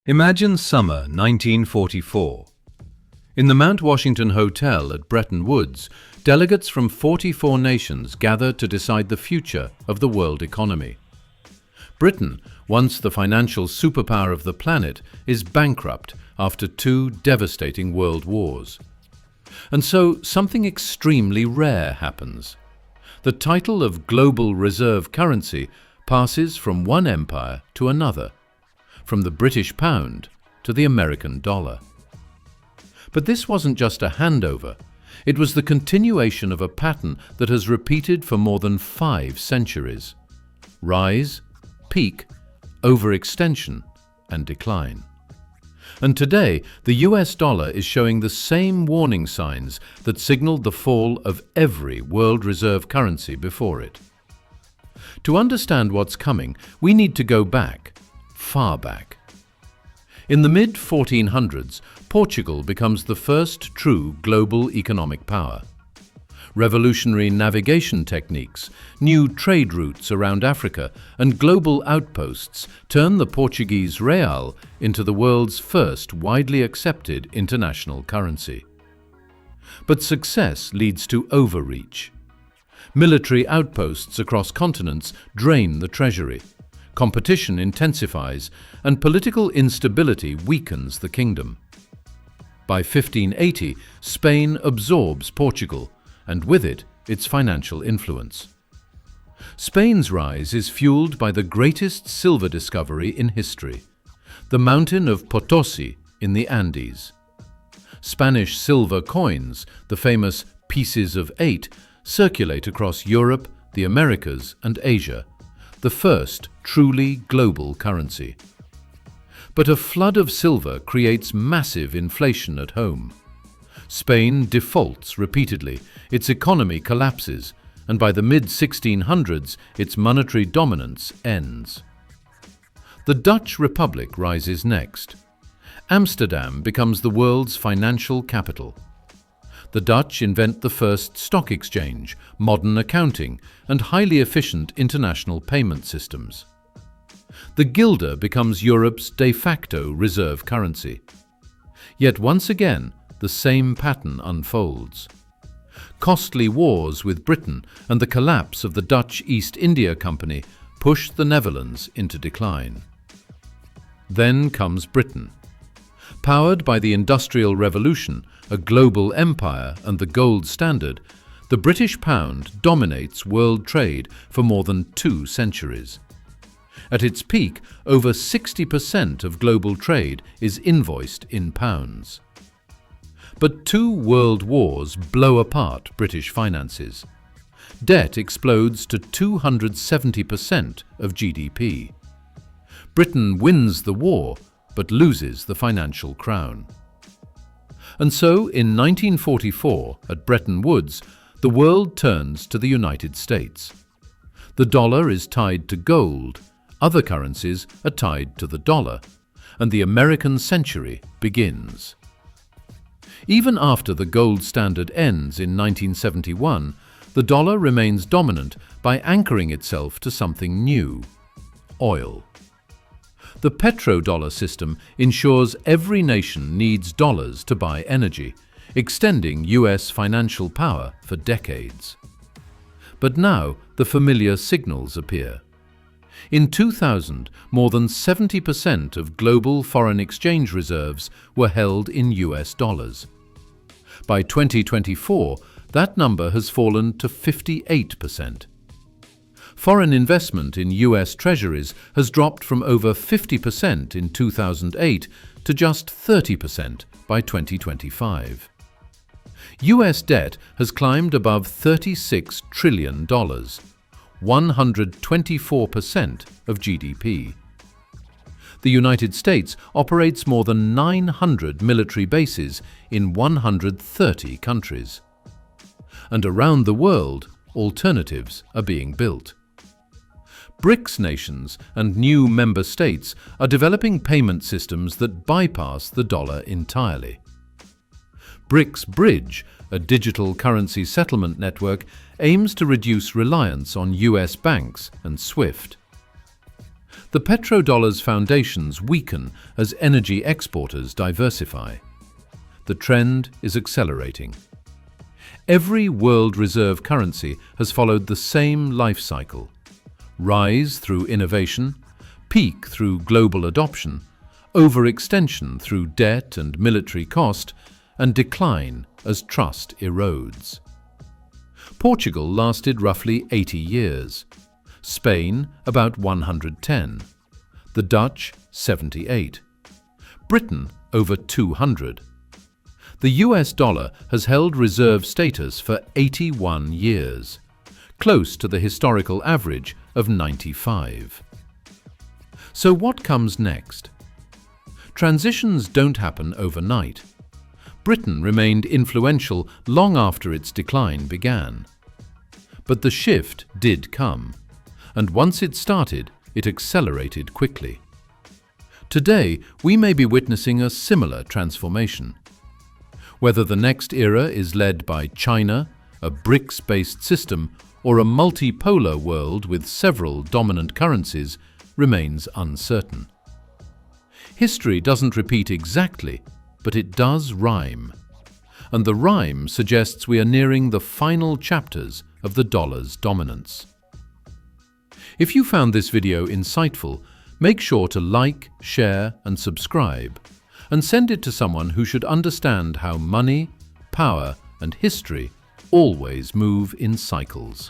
Imagine summer 1944. In the Mount Washington Hotel at Bretton Woods, delegates from 44 nations gather to decide the future of the world economy. Britain, once the financial superpower of the planet, is bankrupt after two devastating world wars. And so something extremely rare happens. The title of global reserve currency passes from one empire to another, from the British pound to the American dollar. But this wasn't just a handover. It was the continuation of a pattern that has repeated for more than 5 centuries. Rise, peak, overextension, and decline. And today, the US dollar is showing the same warning signs that signaled the fall of every world reserve currency before it. To understand what's coming, we need to go back, far back. In the mid-1400s, Portugal becomes the first true global economic power. Revolutionary navigation techniques, new trade routes around Africa, and global outposts turn the Portuguese real into the world's first widely accepted international currency. But success leads to overreach. Military outposts across continents drain the treasury. Competition intensifies, and political instability weakens the kingdom. By 1580, Spain absorbs Portugal, and with it, its financial influence. Spain's rise is fueled by the greatest silver discovery in history, the mountain of Potosi in the Andes. Spanish silver coins, the famous pieces of 8, circulate across Europe, the Americas, and Asia, the first truly global currency. But a flood of silver creates massive inflation at home. Spain defaults repeatedly, its economy collapses, and by the mid-1600s, its monetary dominance ends. The Dutch Republic rises next. Amsterdam becomes the world's financial capital. The Dutch invent the first stock exchange, modern accounting, and highly efficient international payment systems. The guilder becomes Europe's de facto reserve currency. Yet once again, the same pattern unfolds. Costly wars with Britain and the collapse of the Dutch East India Company pushed the Netherlands into decline. Then comes Britain. Powered by the Industrial Revolution, a global empire and the gold standard, the British pound dominates world trade for more than 2 centuries. At its peak, over 60% of global trade is invoiced in pounds. But 2 world wars blow apart British finances. Debt explodes to 270% of GDP. Britain wins the war, but loses the financial crown. And so, in 1944, at Bretton Woods, the world turns to the United States. The dollar is tied to gold, other currencies are tied to the dollar, and the American century begins. Even after the gold standard ends in 1971, the dollar remains dominant by anchoring itself to something new: oil. The petrodollar system ensures every nation needs dollars to buy energy, extending US financial power for decades. But now the familiar signals appear. In 2000, more than 70% of global foreign exchange reserves were held in US dollars. By 2024, that number has fallen to 58%. Foreign investment in US treasuries has dropped from over 50% in 2008 to just 30% by 2025. US debt has climbed above $36 trillion, 124% of GDP. The United States operates more than 900 military bases in 130 countries. And around the world, alternatives are being built. BRICS nations and new member states are developing payment systems that bypass the dollar entirely. BRICS Bridge, a digital currency settlement network, aims to reduce reliance on US banks and SWIFT. The petrodollar's foundations weaken as energy exporters diversify. The trend is accelerating. Every world reserve currency has followed the same life cycle: rise through innovation, peak through global adoption, overextension through debt and military cost, and decline as trust erodes. Portugal lasted roughly 80 years, Spain about 110, the Dutch 78, Britain over 200. The US dollar has held reserve status for 81 years, close to the historical average of 95. So what comes next? Transitions don't happen overnight. Britain remained influential long after its decline began. But the shift did come, and once it started, it accelerated quickly. Today, we may be witnessing a similar transformation. Whether the next era is led by China, a BRICS-based system, or a multipolar world with several dominant currencies, remains uncertain. History doesn't repeat exactly, but it does rhyme. And the rhyme suggests we are nearing the final chapters of the dollar's dominance. If you found this video insightful, make sure to like, share, and subscribe, and send it to someone who should understand how money, power, and history always move in cycles.